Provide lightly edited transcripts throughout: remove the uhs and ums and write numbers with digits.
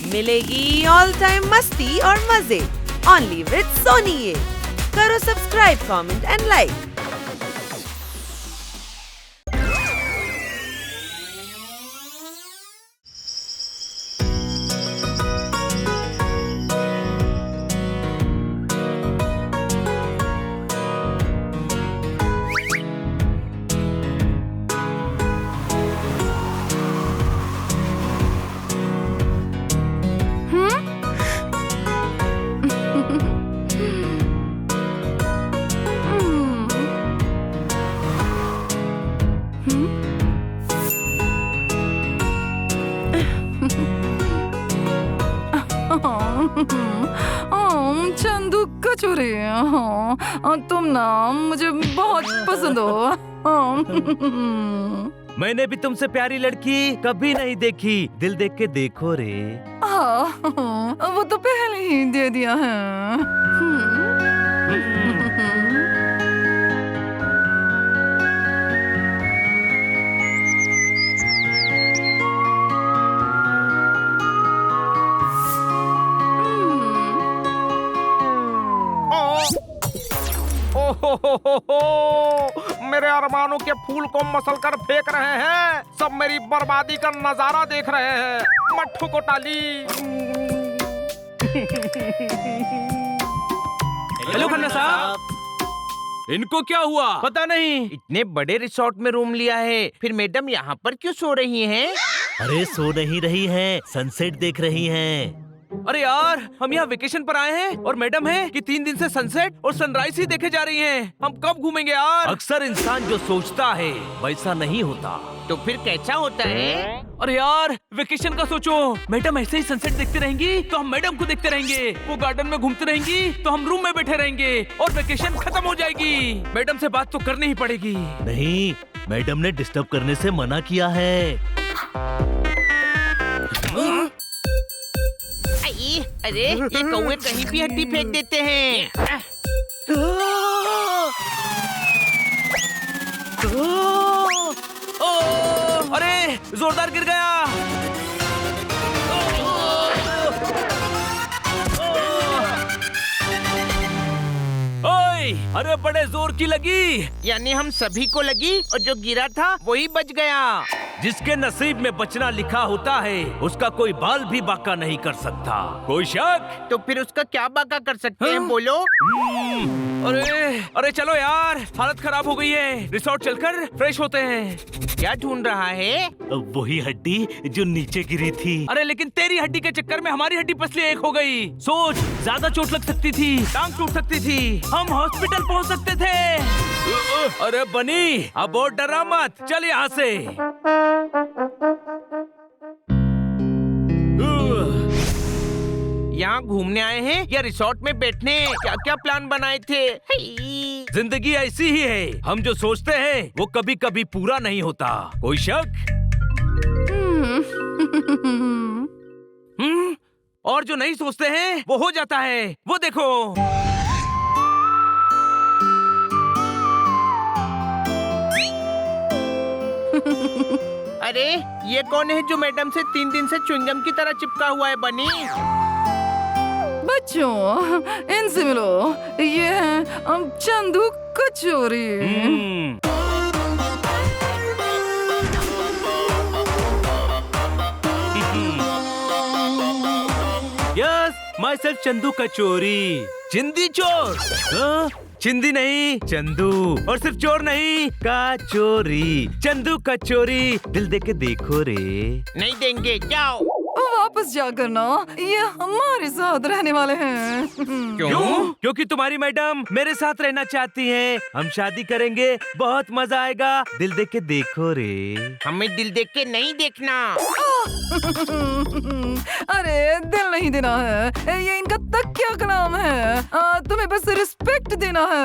मिलेगी all time मस्ती और मजे ओनली विद सोनी। ये करो subscribe, comment and like. Chandu कचौरी, तुम ना मुझे बहुत पसंद हो। मैंने भी तुमसे प्यारी लड़की कभी नहीं देखी, दिल देख के देखो रे। वो तो पहले ही दे दिया है। मेरे अरमानों के फूल को मसल कर फेंक रहे हैं, सब मेरी बर्बादी का नजारा देख रहे हैं। मट्ठू को टाली। हेलो खन्ना साहब, इनको क्या हुआ? पता नहीं। इतने बड़े रिसोर्ट में रूम लिया है, फिर मैडम यहाँ पर क्यों सो रही हैं? अरे सो नहीं रही हैं, सनसेट देख रही हैं। अरे यार, हम यहाँ वेकेशन पर आए हैं और मैडम है कि 3 दिन से सनसेट और सनराइज ही देखे जा रही हैं। हम कब घूमेंगे यार? अक्सर इंसान जो सोचता है वैसा नहीं होता। तो फिर कैसा होता है? अरे यार, वेकेशन का सोचो। मैडम ऐसे ही सनसेट देखते रहेंगी तो हम मैडम को देखते रहेंगे, वो गार्डन में घूमती रहेंगी तो हम रूम में बैठे रहेंगे और वेकेशन खत्म हो जाएगी। मैडम से बात तो करनी ही पड़ेगी। नहीं, मैडम ने डिस्टर्ब करने से मना किया है। अरे ये कौवे कहीं भी हड्डी फेंक देते हैं। अरे जोरदार गिर गया। ओए, अरे बड़े जोर की लगी। यानी हम सभी को लगी और जो गिरा था वही बच गया। जिसके नसीब में बचना लिखा होता है उसका कोई बाल भी बाका नहीं कर सकता। कोई शक? तो फिर उसका क्या बाका कर सकते हैं, बोलो? अरे चलो यार, हालत खराब हो गई है, रिसोर्ट चलकर फ्रेश होते हैं। क्या ढूंढ रहा है? वही हड्डी जो नीचे गिरी थी। अरे लेकिन तेरी हड्डी के चक्कर में हमारी हड्डी पसली एक हो गई। सोच, ज्यादा चोट लग सकती थी, टांग टूट सकती थी, हम हॉस्पिटल पहुंच सकते थे। अरे बनी, अब और डरा मत, चल यहाँ से। यहाँ घूमने आए हैं या रिसोर्ट में बैठने? क्या क्या प्लान बनाए थे? जिंदगी ऐसी ही है, हम जो सोचते हैं वो कभी कभी पूरा नहीं होता। कोई शक? और जो नहीं सोचते हैं वो हो जाता है, वो देखो। अरे ये कौन है जो मैडम से 3 दिन से च्युइंगम की तरह चिपका हुआ है, बनी? बच्चों, इनसे मिलो, ये है चंदू कचौरी। यस, माई सेल्फ चंदू कचौरी। चिंदी चोर? चिंदी नहीं, चंदू। और सिर्फ चोर नहीं, कचौरी। चंदू कचौरी, दिल दे के देखो रे। नहीं देंगे, जाओ। वापस जाकर ना, ये हमारे साथ रहने वाले हैं। क्यों? क्योंकि तुम्हारी मैडम मेरे साथ रहना चाहती हैं। हम शादी करेंगे, बहुत मजा आएगा, दिल दे के देखो रे। हमें दिल देख के नहीं देखना। अरे दिल नहीं देना है, ये इनका तकिया का नाम है। तुम्हें बस रिस्पेक्ट देना है।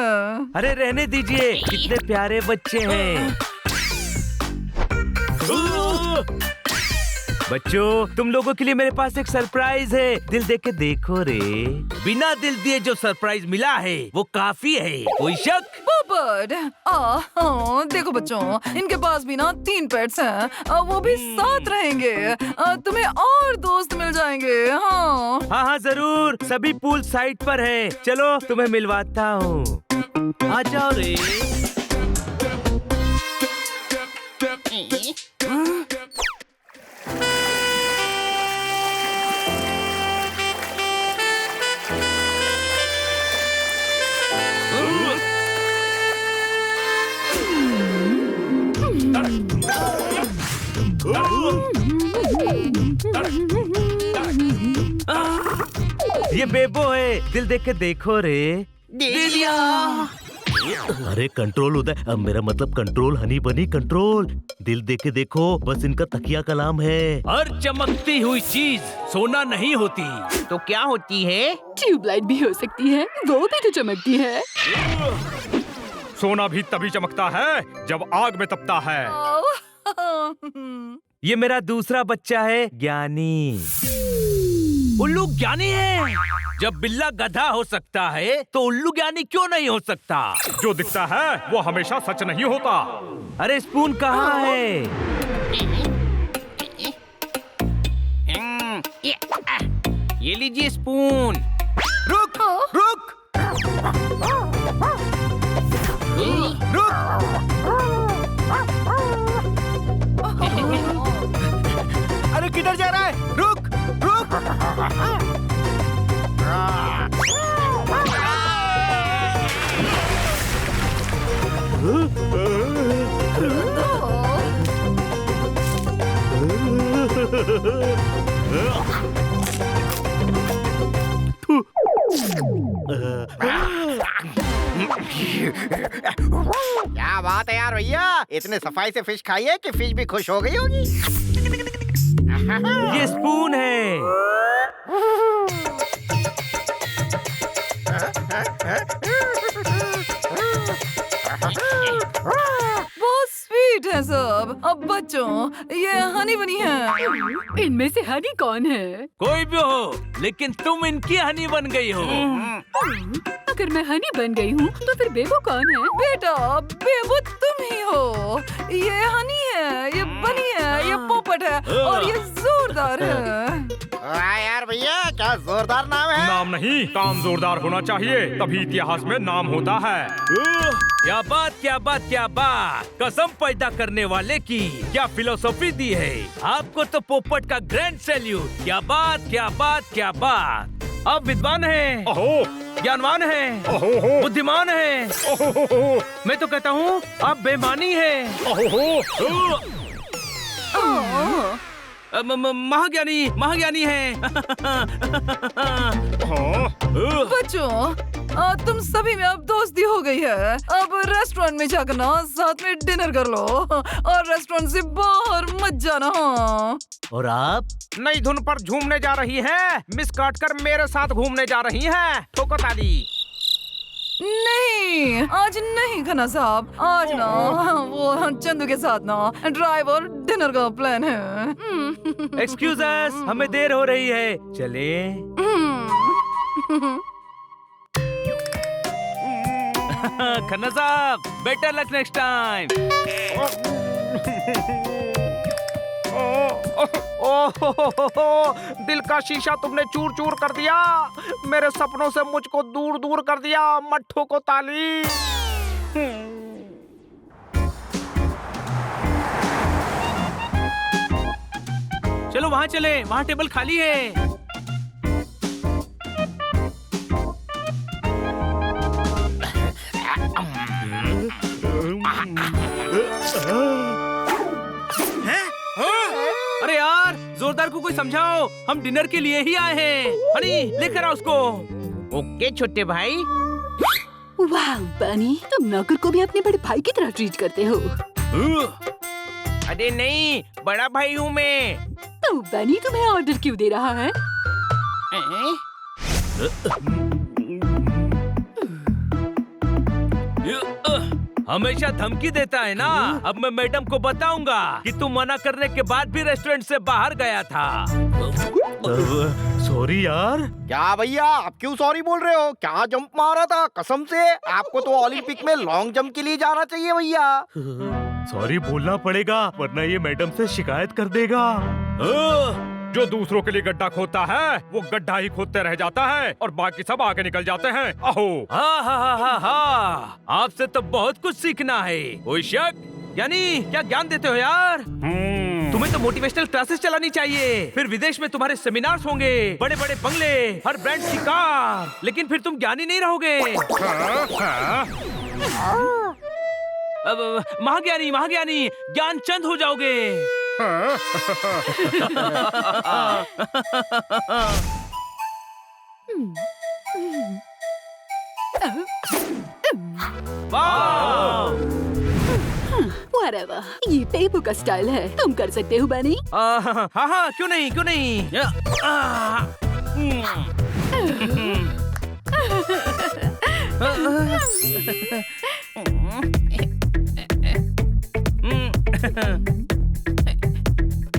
अरे रहने दीजिए, कितने प्यारे बच्चे हैं। बच्चों, तुम लोगों के लिए मेरे पास एक सरप्राइज है। दिल दे के देखो रे। बिना दिल दिए जो सरप्राइज मिला है वो काफी है। कोई शक? पोपट, देखो बच्चों, इनके पास भी ना 3 पेट्स हैं। वो भी साथ रहेंगे। तुम्हें और दोस्त मिल जाएंगे। हाँ हाँ जरूर। सभी पूल साइड पर है। चलो तुम्हें मिलवाता हूँ। आ जाओ रे। ये बेबो है। दिल देख के देखो रे। दे दिया। अरे कंट्रोल उदय, अब मेरा मतलब कंट्रोल हनी बनी कंट्रोल। दिल दे के देखो, बस इनका तकिया कलाम है। हर चमकती हुई चीज सोना नहीं होती। तो क्या होती है? ट्यूबलाइट भी हो सकती है, वो भी तो चमकती है। सोना भी तभी चमकता है जब आग में तपता है। ये मेरा दूसरा बच्चा है, ज्ञानी। उल्लू ज्ञानी है। जब बिल्ला गधा हो सकता है तो उल्लू ज्ञानी क्यों नहीं हो सकता? जो दिखता है वो हमेशा सच नहीं होता। अरे स्पून कहाँ है? ये लीजिए स्पून। रुक रुक रुक। अरे किधर जा रहा है? रुक रुक। क्या बात है यार भैया, इतने सफाई से फिश खाई है कि फिश भी खुश हो गई होगी। ये स्पून है। बहुत स्वीट है सब। अब बच्चों, ये हनी बनी है। इनमें से हनी कौन है? कोई भी हो, लेकिन तुम इनकी हनी बन गई हो। अगर मैं हनी बन गई हूँ तो फिर बेबो कौन है? बेटा, बेबो तुम ही हो। ये हनी है, ये बनी है, ये पोपट है और ये जोरदार है। वाह यार भैया, क्या जोरदार नाम है। नाम नहीं, काम जोरदार होना चाहिए, तभी इतिहास में नाम होता है। क्या बात क्या बात क्या बात। कसम पैदा करने वाले की क्या फिलोसॉफी दी है। आपको तो पोपट का ग्रैंड सैल्यूट। क्या बात क्या बात क्या बात। आप विद्वान हैं, ओहो, ज्ञानवान हैं, ओहो, बुद्धिमान हैं। ओहो, मैं तो कहता हूँ आप बेमानी हैं। ओहो। महाज्ञानी महाज्ञानी हैं। बच्चों, तुम सभी में अब दोस्ती हो गई है। अब रेस्टोरेंट में जाकर ना साथ में डिनर कर लो और रेस्टोरेंट से बाहर मत जाना। हाँ। और आप? नई धुन पर झूमने जा रही है। मिस काट कर मेरे साथ घूमने जा रही है। ठोको ताली। नहीं, आज नहीं खन्ना साहब। आज ना वो चंदू के साथ ना ड्राइव और डिनर का प्लान है। एक्सक्यूज अस, हमें देर हो रही है, चले। खन्ना साहब, बेटर लक नेक्स्ट टाइम। दिल का शीशा तुमने चूर चूर कर दिया। मेरे सपनों से मुझको दूर दूर कर दिया। मट्ठों को ताली। चलो वहाँ चले, वहाँ टेबल खाली है। अरे यार, जोरदार को कोई समझाओ, हम डिनर के लिए ही आए हैं। हनी, लेकर आओ उसको। ओके छोटे भाई। वाह बनी, तुम नौकर को भी अपने बड़े भाई की तरह ट्रीट करते हो। अरे नहीं, बड़ा भाई हूँ मैं। तो बनी तुम्हें ऑर्डर क्यों दे रहा है? हमेशा धमकी देता है ना। अब मैं मैडम को बताऊंगा कि तू मना करने के बाद भी रेस्टोरेंट से बाहर गया था। सॉरी यार। क्या भैया, आप क्यों सॉरी बोल रहे हो? क्या जंप मारा था, कसम से। आपको तो ओलंपिक में लॉन्ग जंप के लिए जाना चाहिए भैया। सॉरी बोलना पड़ेगा वरना ये मैडम से शिकायत कर देगा। जो दूसरों के लिए गड्ढा खोदता है वो गड्ढा ही खोदते रह जाता है और बाकी सब आगे निकल जाते हैं। अहो। हा। आपसे तो बहुत कुछ सीखना है। कोई शक? यानी क्या ज्ञान देते हो यार? तुम्हें तो मोटिवेशनल क्लासेस चलानी चाहिए। फिर विदेश में तुम्हारे सेमिनार्स होंगे, बड़े बड़े बंगले, हर ब्रांड की कार। लेकिन फिर तुम ज्ञानी नहीं रहोगे। अब महाज्ञानी ज्ञान चंद हो जाओगे। Whatever. ये पेपू का स्टाइल है, तुम कर सकते हो बनी। हाँ, क्यों नहीं।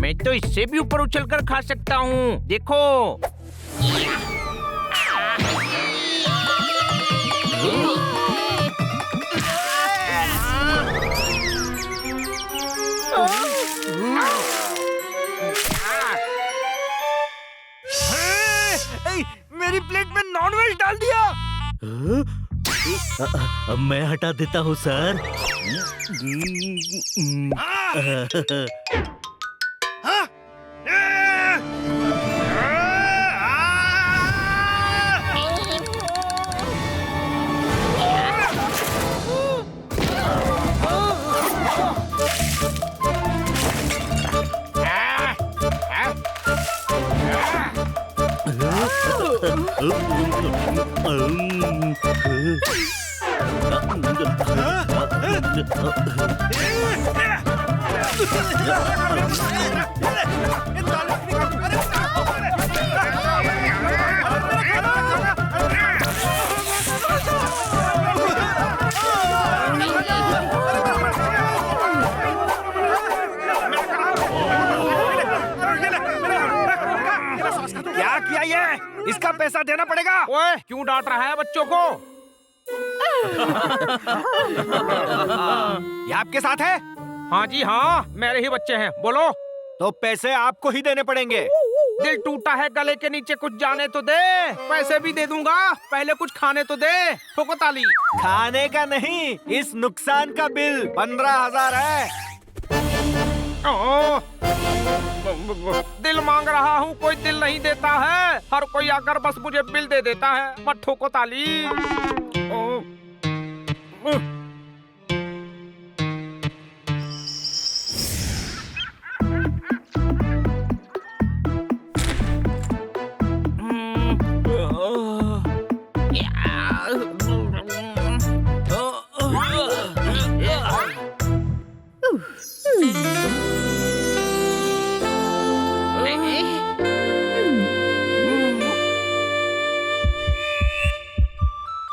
मैं तो इससे भी ऊपर उछलकर खा सकता हूँ, देखो। मेरी प्लेट में नॉनवेज डाल दिया। अब मैं हटा देता हूँ सर। क्या किया ये? इसका पैसा देना पड़ेगा। ओए, क्यों डांट रहा है बच्चों को? ये आपके साथ है? हाँ जी हाँ, मेरे ही बच्चे हैं। बोलो। तो पैसे आपको ही देने पड़ेगे। दिल टूटा है, गले के नीचे कुछ जाने तो दे। पैसे भी दे दूंगा, पहले कुछ खाने तो दे। ठोको ताली। खाने का नहीं, इस नुकसान का बिल 15,000 है। दिल मांग रहा हूँ, कोई दिल नहीं देता है। हर कोई आकर बस मुझे बिल दे देता है। मत ठोको ताली।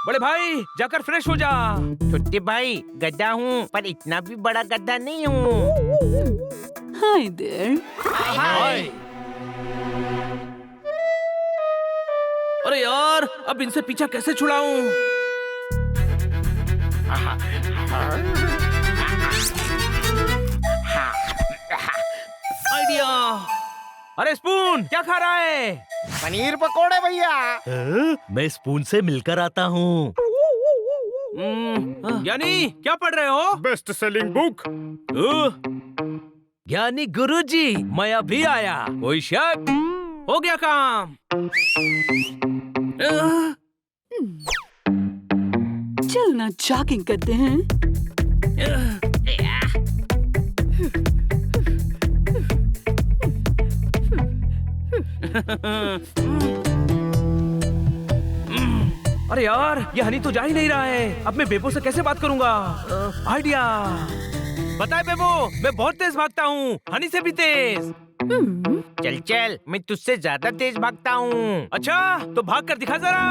बड़े भाई जाकर फ्रेश हो जा। छोटे भाई, गड्ढा हूँ पर इतना भी बड़ा गड्ढा नहीं हूँ। Hi there. हाय। अरे यार, अब इनसे पीछा कैसे छुड़ाऊं? आइडिया। अरे स्पून, क्या खा रहा है? पनीर पकोड़े भैया। मैं स्पून से मिलकर आता हूँ। यानी क्या पढ़ रहे हो? Best selling book. ज्ञानी गुरुजी, मैं अभी आया। कोई शक? हो गया काम। चल ना जॉगिंग करते हैं। अरे यार, ये हनी तो जा ही नहीं रहा है। अब मैं बेबो से कैसे बात करूंगा? आइडिया। बताए बेबो, मैं बहुत तेज भागता हूँ, हनी से भी तेज। चल चल, मैं तुझसे ज्यादा तेज भागता हूँ। अच्छा, तो भाग कर दिखा जरा।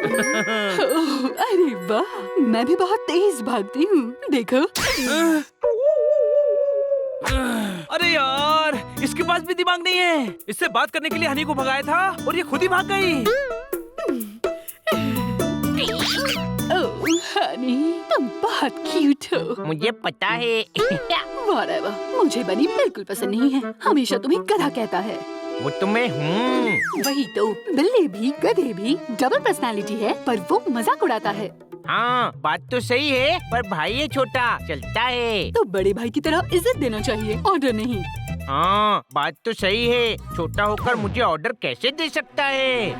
ओह, अरे वाह, मैं भी बहुत तेज भागती हूँ, देखो। अरे यार, इसके पास भी दिमाग नहीं है। इससे बात करने के लिए हनी को भगाया था और ये खुद ही भाग गई। ओह हनी, तुम बहुत क्यूट हो। मुझे पता है। Whatever, मुझे बनी बिल्कुल पसंद नहीं है। हमेशा तुम्हें गधा कहता है। वो तो मैं हूँ। वही तो, बिल्ली भी गधे भी डबल पर्सनालिटी है, पर वो मजाक उड़ाता है। हाँ, बात तो सही है, पर भाई है छोटा, चलता है। तो बड़े भाई की तरह इज्जत देना चाहिए, ऑर्डर नहीं। हाँ, बात तो सही है। छोटा होकर मुझे ऑर्डर कैसे दे सकता है?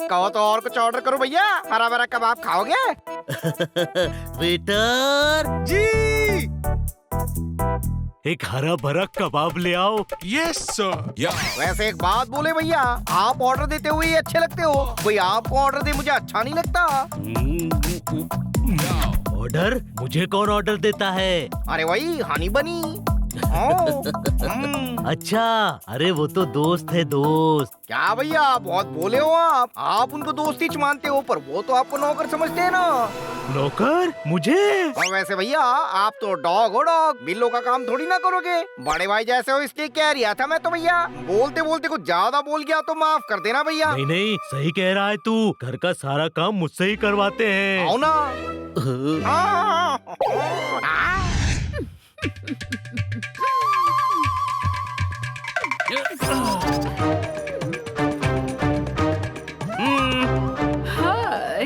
कहो तो और कुछ ऑर्डर करो भैया। हरा भरा कबाब खाओगे? वेटर जी। एक हरा भरा कबाब ले आओ। Yes sir. वैसे एक बात बोले भैया, आप ऑर्डर देते हुए ही अच्छे लगते हो। कोई आपको ऑर्डर दे मुझे अच्छा नहीं लगता। ऑर्डर? मुझे कौन ऑर्डर देता है? अरे वही हनी बनी। अच्छा, अरे वो तो दोस्त है, दोस्त। क्या भैया, बहुत बोले हो आप उनको दोस्त ही मानते हो, पर वो तो आपको नौकर समझते हैं ना। नौकर? मुझे? और वैसे भैया, आप तो डॉग हो डॉग, बिल्लो का काम थोड़ी ना करोगे। बड़े भाई जैसे हो इसलिए कह रिया था मैं तो भैया। बोलते बोलते कुछ ज्यादा बोल गया तो माफ कर देना भैया। नहीं नहीं, सही कह रहा है तू। घर का सारा काम मुझसे ही करवाते हैं। आओ ना। हाय,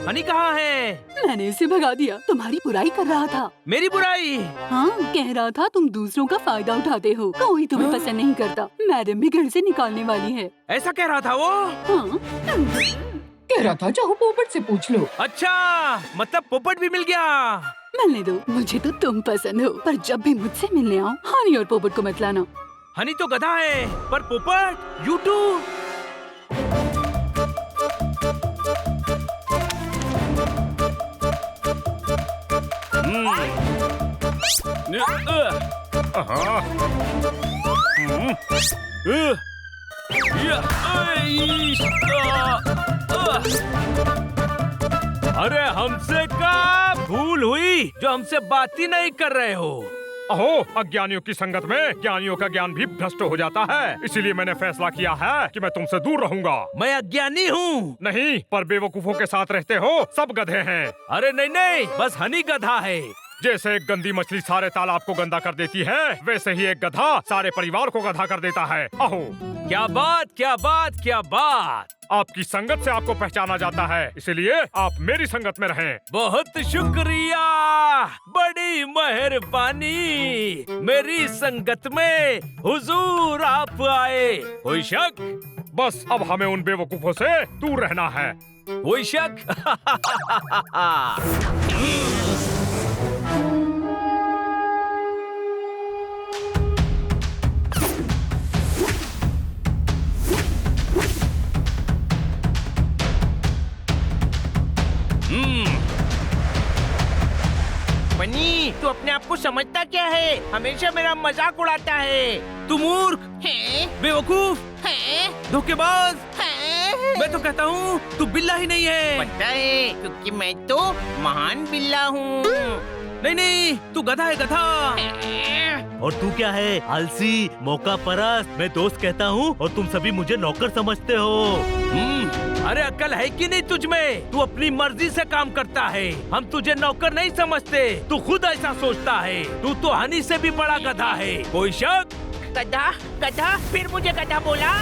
हनी कहाँ है? मैंने उसे भगा दिया। तुम्हारी बुराई कर रहा था। मेरी बुराई? हाँ, कह रहा था तुम दूसरों का फायदा उठाते हो। कोई तुम्हें पसंद नहीं करता। मैडम भी घर से निकालने वाली है। ऐसा कह रहा था वो? हाँ, कह रहा था चाहो पोपट से पूछ लो। अच्छा, मतलब पोपट भी मिल गया। मिलने दो, मुझे तो तुम पसंद हो, पर जब भी मुझसे मिलने आओ हनी और पोपट को मत लाना। हनी तो गधा है, पर पोपट यू टू। अरे हमसे का भूल हुई जो हमसे बात ही नहीं कर रहे हो। अहो, अज्ञानियों की संगत में ज्ञानियों का ज्ञान भी भ्रष्ट हो जाता है। इसीलिए मैंने फैसला किया है कि मैं तुमसे दूर रहूंगा। मैं अज्ञानी हूँ। नहीं, पर बेवकूफों के साथ रहते हो, सब गधे हैं। अरे नहीं नहीं, बस हनी गधा है। जैसे एक गंदी मछली सारे तालाब को गंदा कर देती है, वैसे ही एक गधा सारे परिवार को गधा कर देता है। अहो, क्या बात क्या बात क्या बात। आपकी संगत से आपको पहचाना जाता है, इसलिए आप मेरी संगत में रहें। बहुत शुक्रिया, बड़ी मेहरबानी। मेरी संगत में हुजूर आप आए। कोई शक? बस अब हमें उन बेवकूफों से दूर रहना है। कोई शक? बनी, तू अपने आप को समझता क्या है? हमेशा मेरा मजाक उड़ाता है। तू मूर्ख है? बेवकूफ है? धोखेबाज। है? मैं तो कहता हूँ तू बिल्ला ही नहीं है। पता है, क्योंकि मैं तो महान बिल्ला हूँ। नहीं नहीं, तू गधा है, गधा। और तू क्या है? आलसी, मौका परस्त। मैं दोस्त कहता हूँ और तुम सभी मुझे नौकर समझते हो। अरे अक्ल है कि नहीं तुझ में? तू अपनी मर्जी से काम करता है। हम तुझे नौकर नहीं समझते, तू खुद ऐसा सोचता है। तू तो हनी से भी बड़ा गधा है। कोई शक? गधा? गधा? फिर मुझे गधा बोला?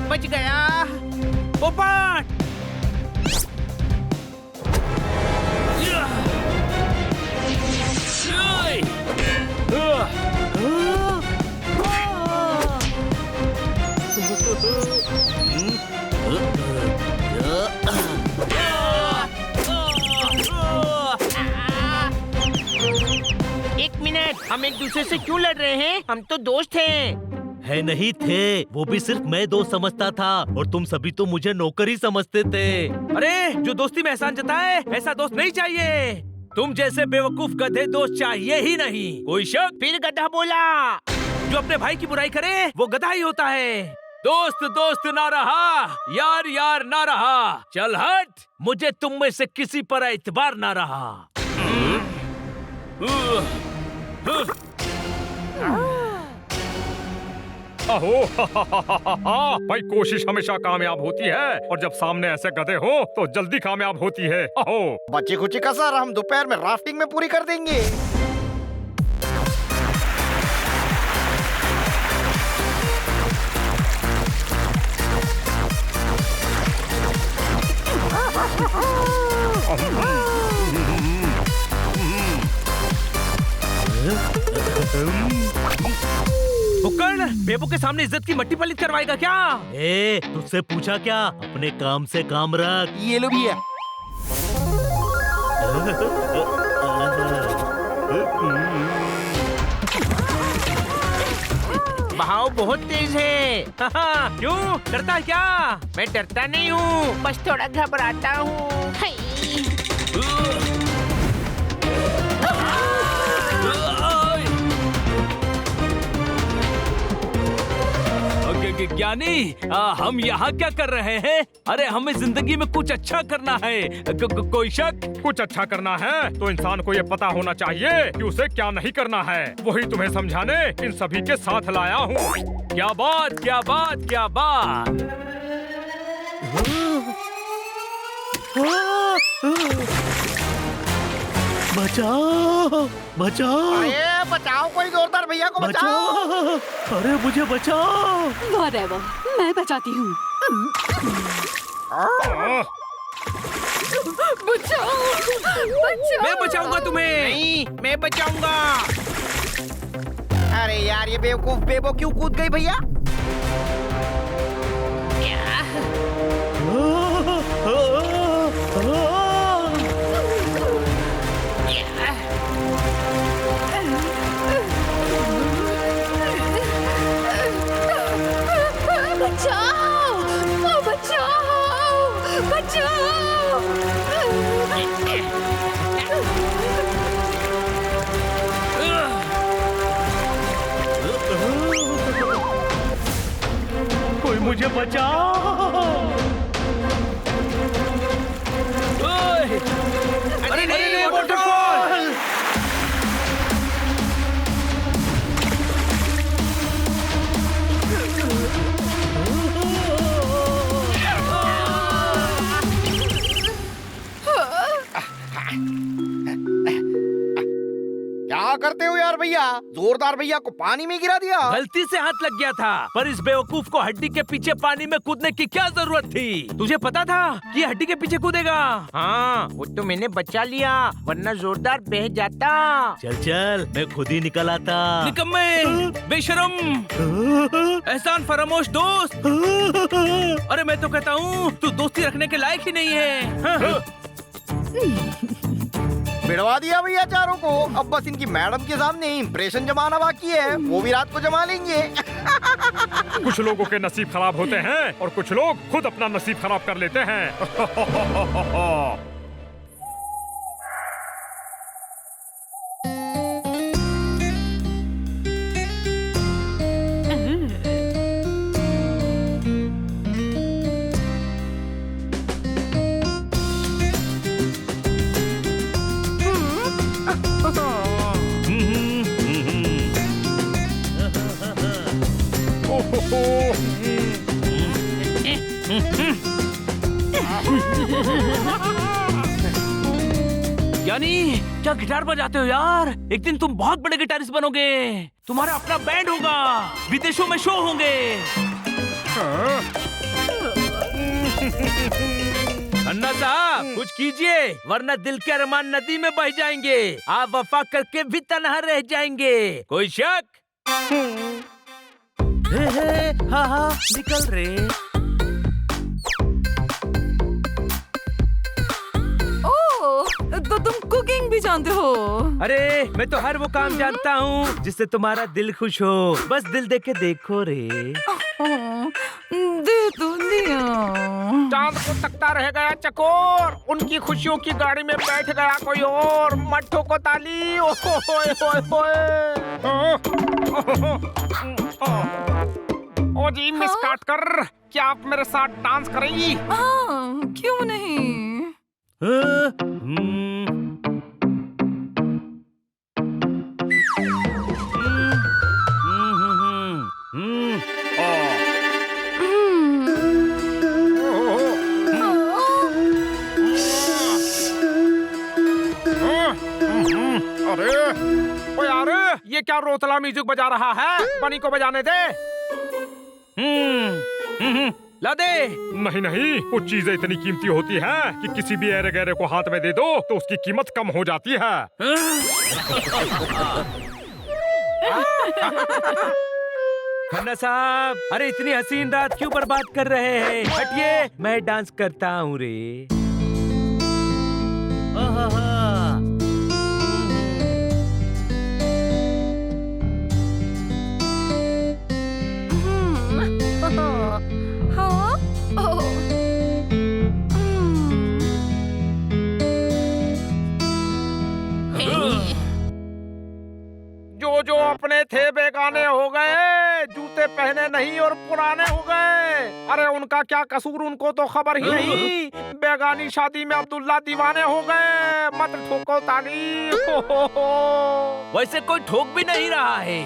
बच गया। पोपट! हम एक दूसरे से क्यों लड़ रहे हैं? हम तो दोस्त हैं। है नहीं थे, वो भी सिर्फ मैं दोस्त समझता था और तुम सभी तो मुझे नौकर ही समझते थे। अरे जो दोस्ती में एहसान जताए ऐसा दोस्त नहीं चाहिए। तुम जैसे बेवकूफ गधे दोस्त चाहिए ही नहीं। कोई शक? फिर गधा बोला। जो अपने भाई की बुराई करे वो गधा ही होता है। दोस्त दोस्त ना रहा, यार यार ना रहा। चल हट, मुझे तुम में से किसी पर एतबार ना रहा। अहो भाई, कोशिश हमेशा कामयाब होती है और जब सामने ऐसे गधे हो तो जल्दी कामयाब होती है। अहो बच्चे कुची कसर हम दोपहर में राफ्टिंग में पूरी कर देंगे। बुक्कड़, बेबू के सामने इज्जत की मट्टी पलित करवाएगा क्या? ए, तुझसे पूछा क्या? अपने काम से काम रख। ये लो भैया। बहाव बहुत तेज है। क्यों? डरता है क्या? मैं डरता नहीं हूँ, बस थोड़ा घबराता हूँ। ज्ञानी, हम यहाँ क्या कर रहे हैं? अरे हमें जिंदगी में कुछ अच्छा करना है। कोई शक? कुछ अच्छा करना है तो इंसान को ये पता होना चाहिए कि उसे क्या नहीं करना है। वही तुम्हें समझाने इन सभी के साथ लाया हूँ। क्या बात, क्या बात, क्या बात। बचाओ, बचाओ, अरे बचाओ, कोई जोरदार भैया को बचाओ। बचाओ। अरे मुझे बचाओ। Whatever, मैं बचाती हूँ। बचाओ, बचाओ। मैं बचाऊंगा तुम्हें। नहीं, मैं बचाऊंगा। अरे यार, ये बेवकूफ बेबो क्यों कूद गई भैया? बचाओ, बचाओ, बचाओ। कोई मुझे बचाओ। अरे नहीं, वाटरफॉल। क्या करते हो यार भैया? जोरदार भैया को पानी में गिरा दिया। गलती से हाथ लग गया था, पर इस बेवकूफ को हड्डी के पीछे पानी में कूदने की क्या जरूरत थी? तुझे पता था कि हड्डी के पीछे कूदेगा? हाँ, वो तो मैंने बचा लिया, वरना जोरदार बह जाता। चल चल, मैं खुद ही निकल आता। निकम्मे, बेशरम, एहसान फरामोश दोस्त। अरे मैं तो कहता हूँ तू दोस्ती रखने के लायक ही नहीं है। बिड़वा दिया भैया चारों को। अब बस इनकी मैडम के सामने इंप्रेशन जमाना बाकी है, वो भी रात को जमा लेंगे। कुछ लोगों के नसीब खराब होते हैं और कुछ लोग खुद अपना नसीब खराब कर लेते हैं। यानी क्या गिटार बजाते हो यार? एक दिन तुम बहुत बड़े गिटारिस्ट बनोगे। तुम्हारा अपना बैंड होगा, विदेशों में शो होंगे। अन्ना साहब कुछ कीजिए, वरना दिल के अरमान नदी में बह जाएंगे। आप वफा करके भी तन्हा रह जाएंगे। कोई शक? हाँ निकल रहे। तो तुम कुकिंग भी भी जानते हो। अरे मैं तो हर वो काम जानता हूँ जिससे तुम्हारा दिल खुश हो। बस दिल दे के देखो रे। दे तो दिया। चांद को तकता रह गया चकोर, उनकी खुशियों की गाड़ी में बैठ गया कोई और। मट्ठों को ताली। ओए ओए ओ जी मिस काटकर, क्या आप मेरे साथ डांस करेंगी? हाँ, क्यों नहीं। अरे ओ यार, ये क्या रोतला म्यूजिक बजा रहा है? बनी को बजाने दे। ला दे। नहीं नहीं, कुछ चीजें इतनी कीमती होती हैं कि किसी भी ऐरे गैरे को हाथ में दे दो तो उसकी कीमत कम हो जाती है। खन्ना साहब, अरे इतनी हसीन रात क्यों बर्बाद कर रहे हैं? हटिए, मैं डांस करता हूँ रे। जो जो अपने थे बेगाने हो गए, जूते पहने नहीं और पुराने हो गए। अरे उनका क्या कसूर, उनको तो खबर ही नहीं। बेगानी शादी में अब्दुल्ला दीवाने हो गए। मत ठोको ताली। वैसे कोई ठोक भी नहीं रहा है।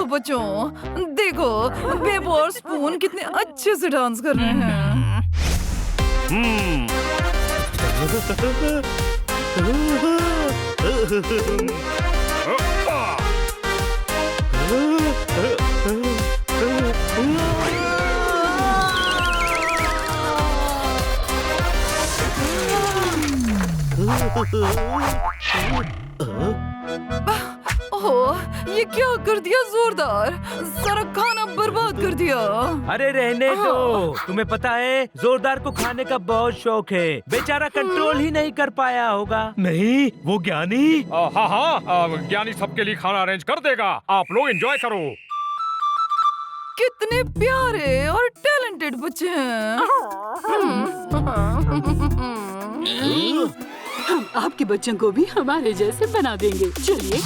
बच्चों, देखो बेबो और स्पून कितने अच्छे से डांस कर रहे हैं। ओह, ये क्या कर दिया जोरदार, सारा खाना बर्बाद कर दिया। अरे रहने दो, तुम्हें पता है जोरदार को खाने का बहुत शौक है, बेचारा कंट्रोल ही नहीं कर पाया होगा। नहीं, वो ज्ञानी। हाँ हाँ, ज्ञानी सबके लिए खाना अरेंज कर देगा, आप लोग एंजॉय करो। कितने प्यारे और टैलेंटेड बच्चे हैं। हम आपके बच्चों को भी हमारे जैसे बना देंगे। चलिए।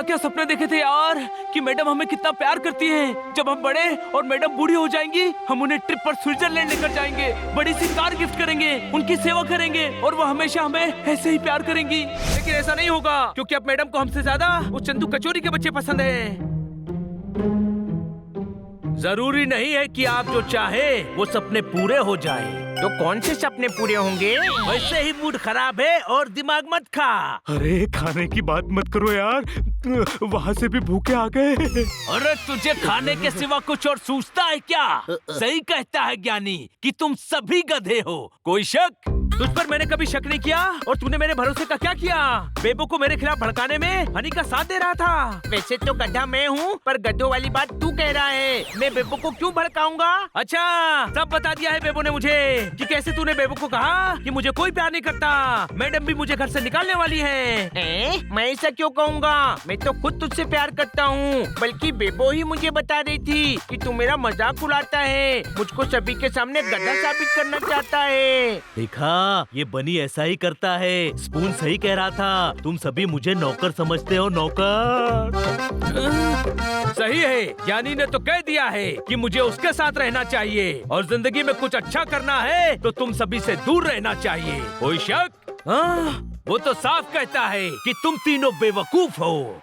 क्या सपने देखे थे यार कि मैडम हमें कितना प्यार करती हैं। जब हम बड़े और मैडम बूढ़ी हो जाएंगी, हम उन्हें ट्रिप पर स्विट्जरलैंड लेकर जाएंगे, बड़ी सी कार गिफ्ट करेंगे, उनकी सेवा करेंगे और वो हमेशा हमें ऐसे ही प्यार करेंगी। लेकिन ऐसा नहीं होगा, क्योंकि अब मैडम को हमसे ज्यादा वो चंदू कचौरी के बच्चे पसंद हैं। जरूरी नहीं है कि आप जो चाहे वो सपने पूरे हो जाए। तो कौन से सपने पूरे होंगे? वैसे ही मूड खराब है और दिमाग मत खा। अरे खाने की बात मत करो यार, वहाँ से भी भूखे आ गए। अरे तुझे खाने के सिवा कुछ और सूझता है क्या? सही कहता है ज्ञानी कि तुम सभी गधे हो। कोई शक? तुझ पर मैंने कभी शक नहीं किया और तूने मेरे भरोसे का क्या किया? बेबो को मेरे खिलाफ भड़काने में हनी का साथ दे रहा था। वैसे तो गधा मैं हूँ, पर गधों वाली बात तू कह रहा है। मैं बेबो को क्यों भड़काऊंगा? अच्छा, सब बता दिया है बेबो ने मुझे कि कैसे तूने बेबो को कहा कि मुझे कोई प्यार नहीं करता, मैडम भी मुझे घर से निकालने वाली है। मैं ऐसा क्यों कहूँगा? मैं तो खुद तुझसे प्यार करता हूँ। बल्कि बेबो ही मुझे बता रही थी कि तू मेरा मजाक उड़ाता है, मुझको सभी के सामने गधा साबित करना चाहता है। देखा, ये बनी ऐसा ही करता है। स्पून सही कह रहा था, तुम सभी मुझे नौकर समझते हो, नौकर। सही है, ज्ञानी ने तो कह दिया है कि मुझे उसके साथ रहना चाहिए और जिंदगी में कुछ अच्छा करना है तो तुम सभी से दूर रहना चाहिए। कोई शक? वो तो साफ कहता है कि तुम तीनों बेवकूफ हो।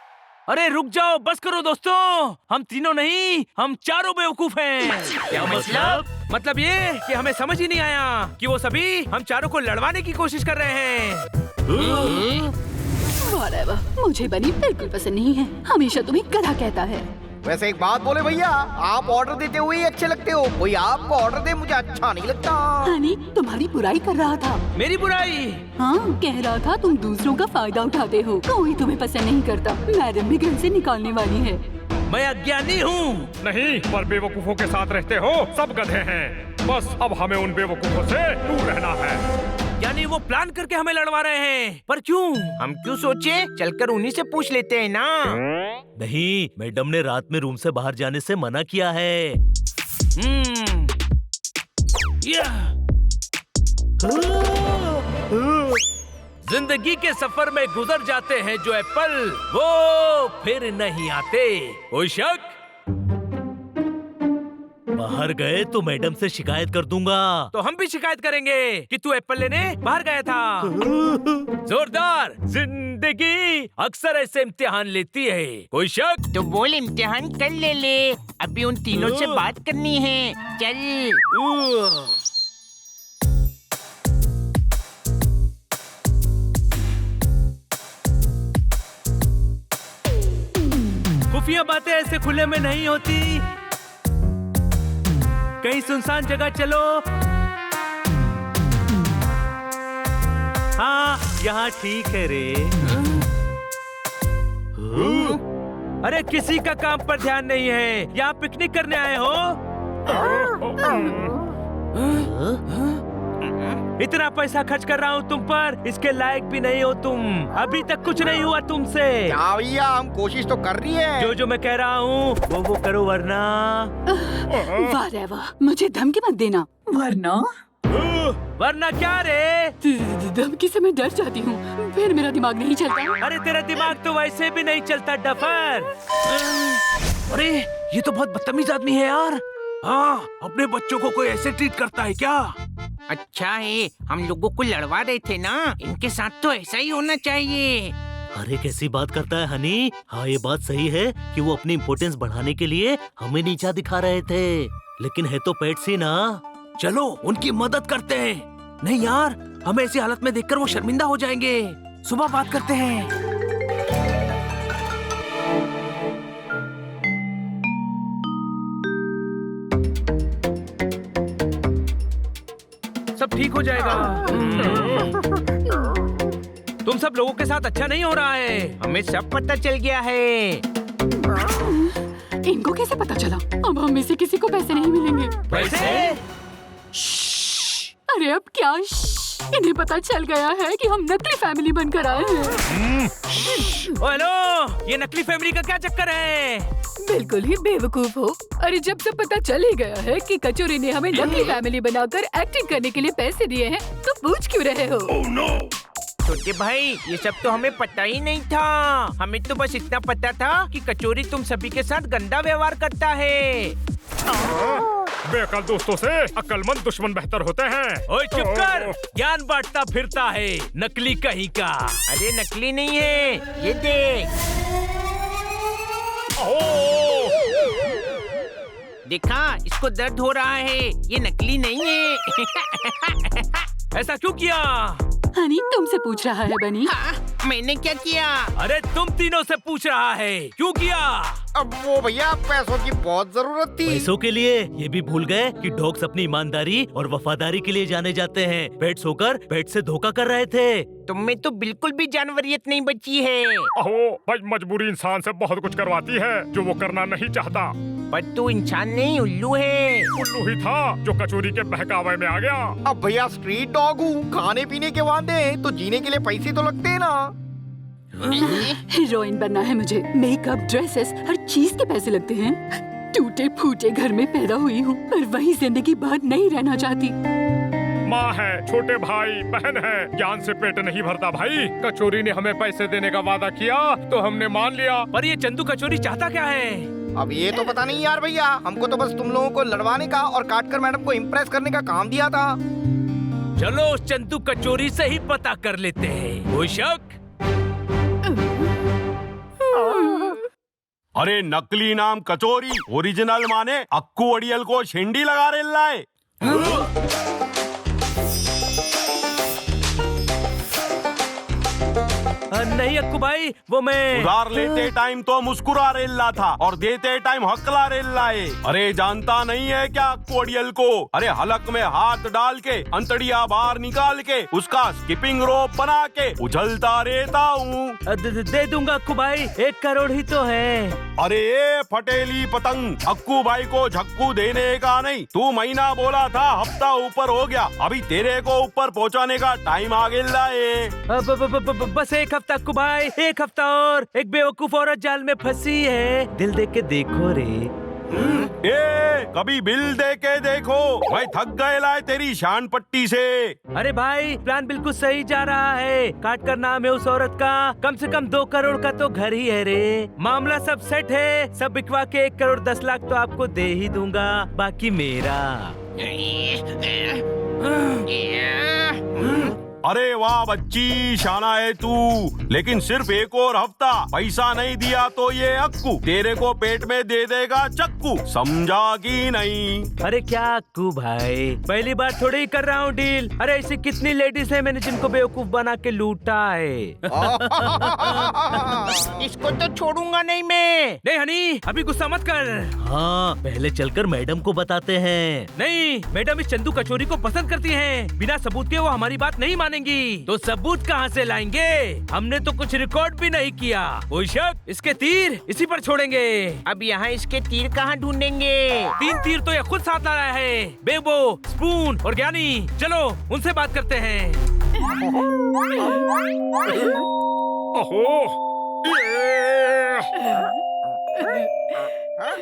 अरे रुक जाओ, बस करो दोस्तों, हम तीनों नहीं, हम चारों बेवकूफ हैं। क्या मतलब? मतलब ये कि हमें समझ ही नहीं आया कि वो सभी हम चारों को लड़वाने की कोशिश कर रहे हैं। Whatever, मुझे बनी बिल्कुल पसंद नहीं है। हमेशा तुम्हें गधा कहता है। वैसे एक बात बोले भैया, आप ऑर्डर देते हुए ही अच्छे लगते हो। कोई आपको ऑर्डर दे मुझे अच्छा नहीं लगता। हनी तुम्हारी बुराई कर रहा था। मेरी बुराई? हाँ, कह रहा था तुम दूसरों का फायदा उठाते हो। कोई तुम्हें पसंद नहीं करता, मैडम भी घर से निकालने वाली है। मैं अज्ञानी हूँ। नहीं, पर बेवकूफों के साथ रहते हो, सब गधे हैं। बस अब हमें उन बेवकूफों से दूर रहना है। यानी वो प्लान करके हमें लड़वा रहे हैं, पर क्यों? हम क्यों सोचे, चलकर उन्हीं से पूछ लेते हैं ना। नहीं, मैडम ने रात में रूम से बाहर जाने से मना किया है। जिंदगी के सफर में गुजर जाते हैं जो एप्पल, वो फिर नहीं आते। कोई शक? बाहर गए तो मैडम से शिकायत कर दूंगा। तो हम भी शिकायत करेंगे कि तू एप्पल लेने बाहर गया था। जोरदार। जिंदगी अक्सर ऐसे इम्तिहान लेती है। कोई शक? तो बोल, इम्तिहान कल ले। अभी उन तीनों से बात करनी है। चल। खुफिया बातें ऐसे खुले में नहीं होती। कहीं सुनसान जगह चलो। हाँ, यहाँ ठीक है रे। अरे किसी का काम पर ध्यान नहीं है, यहाँ पिकनिक करने आए हो। इतना पैसा खर्च कर रहा हूँ तुम पर, इसके लायक भी नहीं हो तुम। अभी तक कुछ नहीं हुआ तुमसे। क्या भैया, हम कोशिश तो कर रही है। जो मैं कह रहा हूँ वो करो, वरना Whatever, मुझे धमकी मत देना। वरना क्या रे? धमकी से मैं डर जाती हूँ, फिर मेरा दिमाग नहीं चलता। अरे तेरा दिमाग तो वैसे भी नहीं चलता, डफर। अरे ये तो बहुत बदतमीज आदमी है यार। हाँ, अपने बच्चों को कोई ऐसे ट्रीट करता है क्या? अच्छा है, हम लोगों को लड़वा रहे थे ना, इनके साथ तो ऐसा ही होना चाहिए। अरे कैसी बात करता है हनी। हाँ, ये बात सही है कि वो अपनी इम्पोर्टेंस बढ़ाने के लिए हमें नीचा दिखा रहे थे, लेकिन है तो पेट्स ही ना। चलो उनकी मदद करते हैं। नहीं यार, हमें ऐसी हालत में देखकर वो शर्मिंदा हो जाएंगे। सुबह बात करते हैं। सब ठीक हो जाएगा। तुम सब लोगों के साथ अच्छा नहीं हो रहा है, हमें सब पता चल गया है। इनको कैसे पता चला? अब हम में से किसी को पैसे नहीं मिलेंगे। पैसे? अरे अब क्या? इन्हें पता चल गया है कि हम नकली फैमिली बनकर आए हैं। हेलो, ये नकली फैमिली का क्या चक्कर है? बिल्कुल ही बेवकूफ हो। अरे जब से पता चल ही गया है कि कचोरी ने हमें नकली फैमिली बनाकर एक्टिंग करने के लिए पैसे दिए हैं, तो पूछ क्यों रहे हो? छोटे भाई, ये सब तो हमें पता ही नहीं था। हमें तो बस इतना पता था कि कचोरी तुम सभी के साथ गंदा व्यवहार करता है। बेअकल दोस्तों से अक्लमंद दुश्मन बेहतर होते हैं। ओए चुप कर, ज्ञान बांटता फिरता है, नकली कहीं का। अरे नकली नहीं है, ये देख। देखा, इसको दर्द हो रहा है, ये नकली नहीं है। ऐसा क्यों किया? हनी तुमसे पूछ रहा है बनी। हाँ, मैंने क्या किया? अरे तुम तीनों से पूछ रहा है, क्यों किया? अब वो भैया पैसों की बहुत जरूरत थी। पैसों के लिए ये भी भूल गए कि डॉग्स अपनी ईमानदारी और वफादारी के लिए जाने जाते हैं। पेट्स होकर पेट से धोखा कर रहे थे। तुम में तो बिल्कुल भी जानवरियत नहीं बची है। अहो भाई, मजबूरी इंसान से बहुत कुछ करवाती है जो वो करना नहीं चाहता। पर तू इंसान नहीं, उल्लू है। उल्लू ही था जो कचोरी के बहकावे में आ गया। अब भैया स्ट्रीट डॉग हूँ, खाने पीने के वादे हैं तो जीने के लिए पैसे तो लगते हैं ना। हीरोइन बनना है मुझे। मेकअप, ड्रेसेस, हर चीज के पैसे लगते हैं। टूटे फूटे घर में पैदा हुई हूँ, पर वही जिंदगी भर नहीं रहना चाहती। माँ है, छोटे भाई बहन है, ज्ञान से पेट नहीं भरता भाई। कचोरी ने हमें पैसे देने का वादा किया तो हमने मान लिया। पर ये चंदू कचोरी चाहता क्या है? अब ये तो पता नहीं यार भैया, हमको तो बस तुम लोगों को लड़वाने का और काटकर मैडम को इम्प्रेस करने का काम दिया था। चलो उस चंदू कचोरी से ही पता कर लेते हैं। कोई शक? अरे नकली नाम कचोरी, ओरिजिनल माने अक्कू अड़ियल को छिंडी लगा रे लाए। नहीं अक्कू भाई, वो मैं उधार लेते टाइम तो मुस्कुरा रेल्ला था और देते टाइम हकला रेल्ला है। अरे जानता नहीं है क्या अक्कू अड़ियल को? अरे हलक में हाथ डाल के अंतड़िया बाहर निकाल के उसका स्किपिंग रोप बना के उछलता रहता हूँ। दे दूंगा अक्कू भाई, 1 करोड़ ही तो है। अरे फटेली पतंग, अक्कू भाई को झक्कू देने का नहीं। तू महीना बोला था, हफ्ता ऊपर हो गया, अभी तेरे को ऊपर पहुँचाने का टाइम आ गया है। बस 1 हफ्ता अक्कू भाई, 1 हफ्ता और। एक बेवकूफ औरत जाल में फंसी है। दिल दे के देखो रे। कभी बिल दे के देखो, भाई थक गए लाए तेरी शान पट्टी से। अरे भाई, प्लान बिल्कुल सही जा रहा है। काट कर नाम है उस औरत का, कम से कम 2 करोड़ का तो घर ही है रे। मामला सब सेट है, सब बिकवा के 1 करोड़ 10 लाख तो आपको दे ही दूंगा, बाकी मेरा। अरे वाह बच्ची, शाना है तू, लेकिन सिर्फ 1 और हफ्ता। पैसा नहीं दिया तो ये अक्कू तेरे को पेट में दे देगा चक्कू, समझा कि नहीं? अरे क्या अक्कू भाई, पहली बार थोड़ी ही कर रहा हूँ डील। अरे ऐसी कितनी लेडीज है मैंने जिनको बेवकूफ बना के लूटा है। इसको तो छोड़ूंगा नहीं मैं। नहीं हनी, अभी गुस्सा मत कर। हाँ, पहले चलकर मैडम को बताते हैं। नहीं, मैडम इस चंदू कचोरी को पसंद करती हैं। बिना सबूत के वो हमारी बात नहीं मानेंगी। तो सबूत कहाँ से लाएंगे? हमने तो कुछ रिकॉर्ड भी नहीं किया। कोई शक? इसके तीर इसी पर छोड़ेंगे। अब यहाँ इसके तीर कहाँ ढूंढेंगे? 3 तीर तो ये खुद साथ ला रहा है। बेबो, स्पून और ज्ञानी। चलो उनसे बात करते हैं।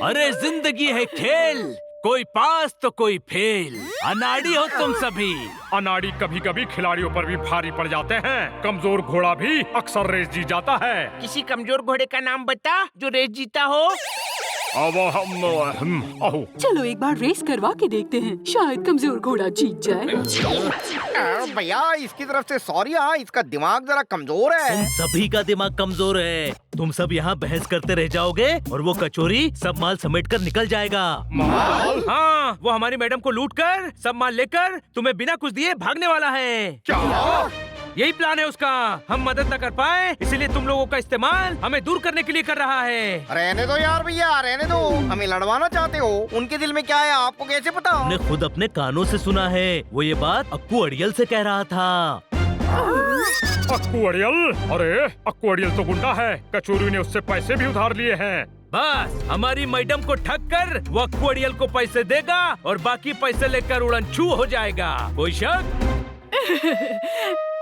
अरे जिंदगी है खेल, कोई पास तो कोई फेल। अनाड़ी हो तुम सभी। अनाड़ी कभी कभी खिलाड़ियों पर भी भारी पड़ जाते हैं। कमजोर घोड़ा भी अक्सर रेस जीत जाता है। किसी कमजोर घोड़े का नाम बता जो रेस जीता हो। चलो एक बार रेस करवा के देखते हैं, शायद कमजोर घोड़ा जीत जाए। भैया इसकी तरफ से सॉरी, हाँ इसका दिमाग जरा कमजोर है। तुम सभी का दिमाग कमजोर है। तुम सब यहाँ बहस करते रह जाओगे और वो कचोरी सब माल समेट कर निकल जाएगा। माल? हाँ, वो हमारी मैडम को लूट कर सब माल लेकर तुम्हें बिना कुछ दिए भागने वाला है। क्या? यही प्लान है उसका। हम मदद न कर पाए, इसीलिए तुम लोगों का इस्तेमाल हमें दूर करने के लिए कर रहा है। रहने दो यार भैया, रहने दो। हमें लड़वाना चाहते हो? उनके दिल में क्या है आपको कैसे पता? हमने खुद अपने कानों से सुना है। वो ये बात अक्कू अड़ियल से कह रहा था। अक्कू अड़ियल? अरे अक्कू अड़ियल तो गुंडा है। कचोरी ने उससे पैसे भी उधार लिए हैं। बस हमारी मैडम को ठग कर वो अक्कू अड़ियल को पैसे देगा और बाकी पैसे लेकर उड़न छू हो जाएगा। कोई शक?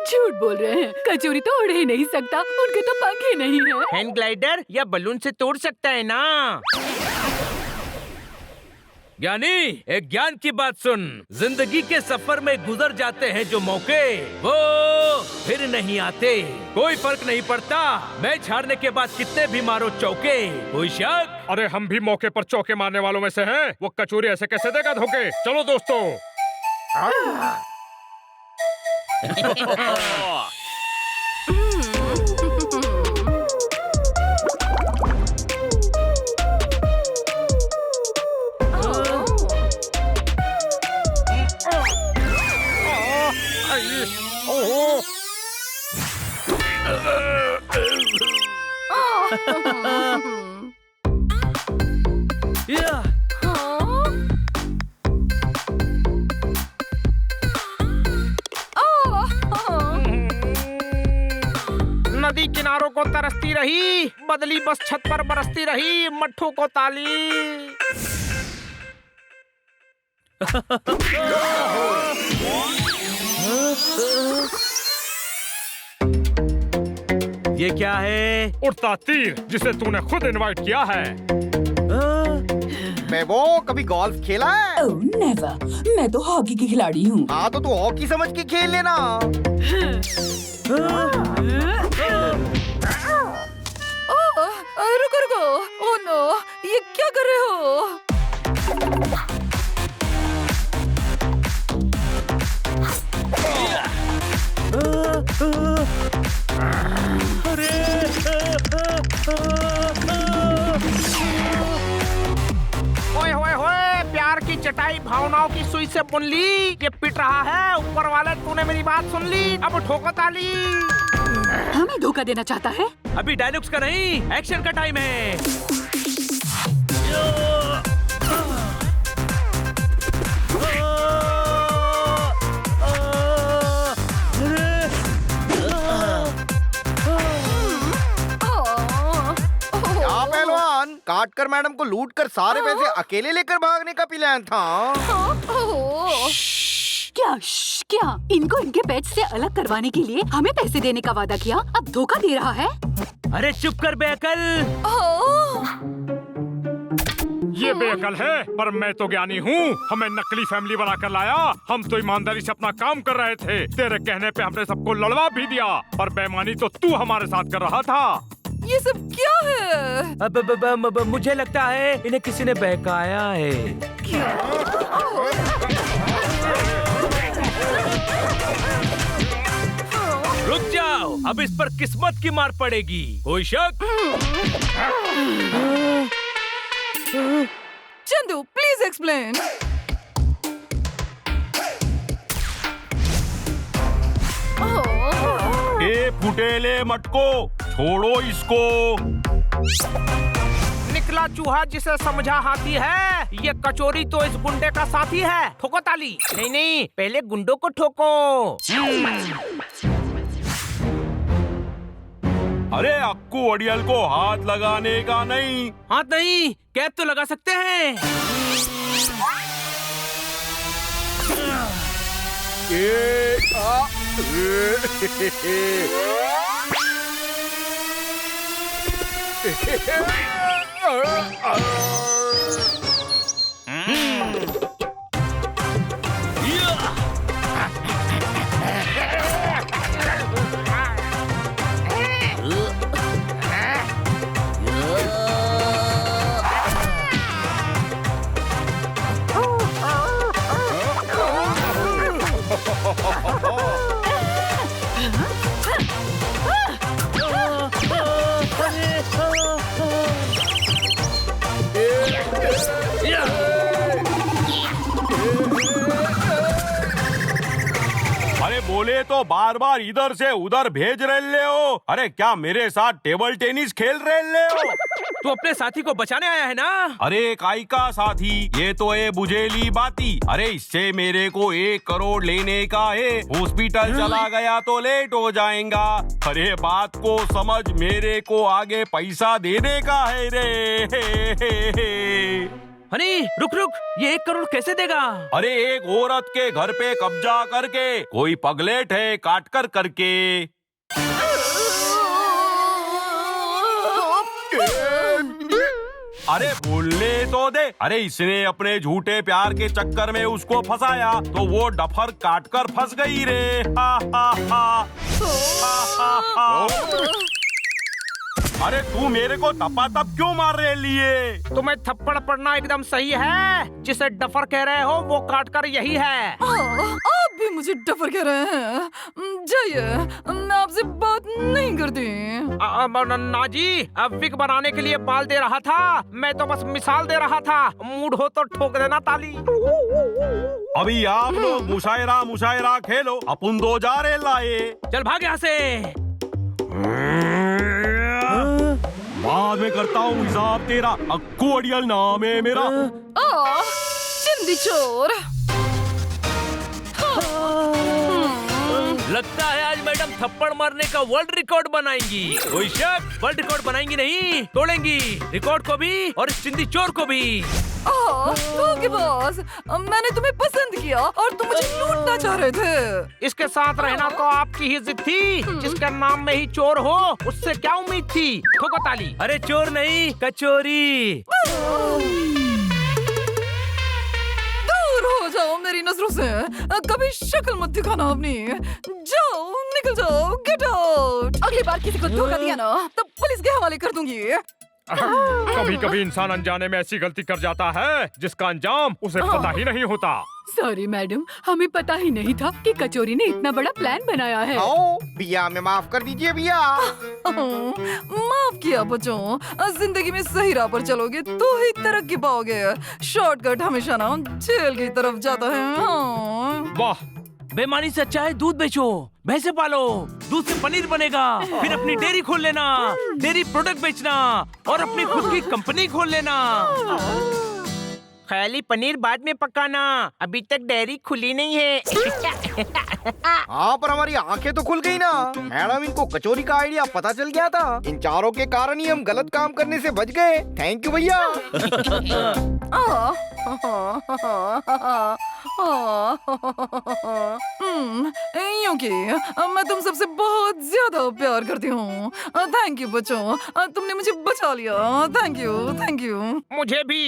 झूठ बोल रहे हैं। कचोरी तो उड़ ही नहीं सकता, उनके तो पंख ही नहीं है। हैंड ग्लाइडर या बलून से तोड़ सकता है ना। ज्ञानी, एक ज्ञान की बात सुन। जिंदगी के सफर में गुजर जाते हैं जो मौके, वो फिर नहीं आते। कोई फर्क नहीं पड़ता मैच हारने के बाद कितने भी मारो चौके। कोई शक? अरे हम भी मौके पर चौके मारने वालों में से हैं। वो कचोरी ऐसे कैसे देगा धोखे? चलो दोस्तों। किनारों को तरसती रही, बदली बस छत पर बरसती रही, मट्ठू को ताली। ये क्या है? उड़ता तीर जिसे तूने खुद इनवाइट किया है। बेबो कभी गोल्फ खेला है? ओह नेवर, मैं तो हॉकी की खिलाड़ी हूँ। हाँ तो तू हॉकी समझ के खेल लेना। रुको रुको, ओह नो, ये क्या कर रहे हो? ओए होए होए, प्यार की चटाई भावनाओं की सुई से बुन ली। ये पिट रहा है, ऊपर वाले तूने मेरी बात सुन ली, अब ठोको ताली। हमें धोखा देना चाहता है? अभी डायलॉग्स का नहीं, एक्शन का टाइम है। क्या पहलवान, काट कर मैडम को लूट कर सारे पैसे अकेले लेकर भागने का प्लान था? क्या इनको इनके पेट से अलग करवाने के लिए हमें पैसे देने का वादा किया, अब धोखा दे रहा है? अरे चुप कर बेअकल। ये बेअकल है, पर मैं तो ज्ञानी हूँ। हमें नकली फैमिली बना कर लाया। हम तो ईमानदारी से अपना काम कर रहे थे। तेरे कहने पे हमने सबको लड़वा भी दिया, पर बेईमानी तो तू हमारे साथ कर रहा था। ये सब क्या है? अब मुझे लगता है इन्हें किसी ने बहकाया है। रुक जाओ, अब इस पर किस्मत की मार पड़ेगी। कोई शक? Chandu please explain. ए फुटेले मटको, छोड़ो इसको। निकला चूहा जिसे समझा हाथी है। ये कचोरी तो इस गुंडे का साथी है। ठोको ताली। नहीं नहीं, पहले गुंडों को ठोको। अरे अक्कू अड़ियल को हाथ लगाने का नहीं। हाथ नहीं, कैद तो लगा सकते हैं। अरे बोले तो बार बार इधर से उधर भेज रहे हो। अरे क्या मेरे साथ टेबल टेनिस खेल रहे हो? तू अपने साथी को बचाने आया है ना? अरे काई का साथी, ये तो ये बुझेली बाती। अरे इससे मेरे को 1 करोड़ लेने का है। हॉस्पिटल चला गया तो लेट हो जाएगा। अरे बात को समझ, मेरे को आगे पैसा देने का है रे। हनी रुक रुक, ये 1 करोड़ कैसे देगा? अरे एक औरत के घर पे कब्जा करके कोई पगलेट है काट कर करके। अरे बोलने तो दे। अरे इसने अपने झूठे प्यार के चक्कर में उसको फंसाया तो वो डफर काट कर फंस गई रे। हा हा हा। हा हा हा। अरे तू मेरे को तपा-तप क्यों मार रहे लिए? तुम्हें थप्पड़ पड़ना एकदम सही है। जिसे डफर कह रहे हो वो काट कर यही है। आप भी मुझे डफर कह रहे हैं? जाइए, मैं आपसे बात नहीं करती। ना जी, विग बनाने के लिए बाल दे रहा था। मैं तो बस मिसाल दे रहा था। मूड हो तो ठोक देना ताली। अभी आप लोग मुशायरा खेलो, अपन 2 जा रहे लाए। चल भाग यहाँ से। बाद में करता हूँ हिसाब तेरा। अक्कू अड़ियल नाम है मेरा। चिंदी चोर। लगता है आज मैडम थप्पड़ मारने का वर्ल्ड रिकॉर्ड बनाएंगी। कोई शक, वर्ल्ड रिकॉर्ड बनाएंगी नहीं, तोड़ेंगी रिकॉर्ड को भी और इस चिंदी चोर को भी। ओके बॉस, मैंने तुम्हें पसंद किया और तुम मुझे लूटना चाह रहे थे। इसके साथ रहना तो आपकी ही जिद थी, जिसके नाम में ही चोर हो, उससे क्या उम्मीद थी? ठोको ताली। अरे चोर नहीं, कचोरी। दूर हो जाओ मेरी नजरों से, कभी शक्ल मत दिखाना अपनी। जाओ, निकल जाओ, गेट आउट। अगली बार किसी को धोखा दिया ना तो पुलिस के हवाले कर दूंगी। कभी कभी इंसान अनजाने में ऐसी गलती कर जाता है जिसका अंजाम उसे पता ही नहीं होता। सॉरी मैडम, हमें पता ही नहीं था कि कचोरी ने इतना बड़ा प्लान बनाया है। आओ भैया, हमें माफ कर दीजिए भैया। माफ किया बच्चों, जिंदगी में सही राह पर चलोगे तो ही तरक्की पाओगे। शॉर्टकट हमेशा ना जेल की तरफ जाता है। वाह, बेईमानी से अच्छा है दूध बेचो, भैंसे पालो, दूध से पनीर बनेगा, फिर अपनी डेयरी खोल लेना, डेयरी प्रोडक्ट बेचना और अपनी खुद की कंपनी खोल लेना। ख्याली पनीर बाद में पकाना, अभी तक डेयरी खुली नहीं है। हाँ, पर हमारी आंखें तो खुल गई ना मैडम। इनको कचौरी का आइडिया पता चल गया था। इन चारों के कारण ही हम गलत काम करने से बच गए। थैंक यू भैया। क्योंकि मैं तुम सबसे बहुत ज्यादा प्यार करती हूँ। थैंक यू बच्चों, तुमने मुझे बचा लिया। Thank you, thank you. मुझे भी।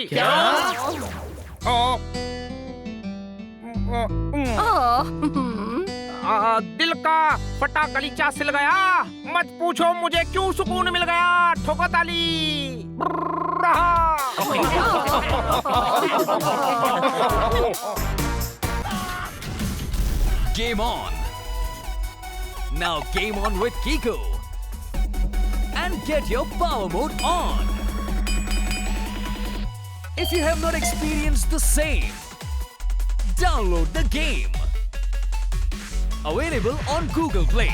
दिल का फटा गलीचा सिल गया, मत पूछो मुझे क्यों सुकून मिल गया। ठोको ताली। Game on! Now game on with Kiko! And get your power mode on! If you have not experienced the same, download the game! Available on Google Play.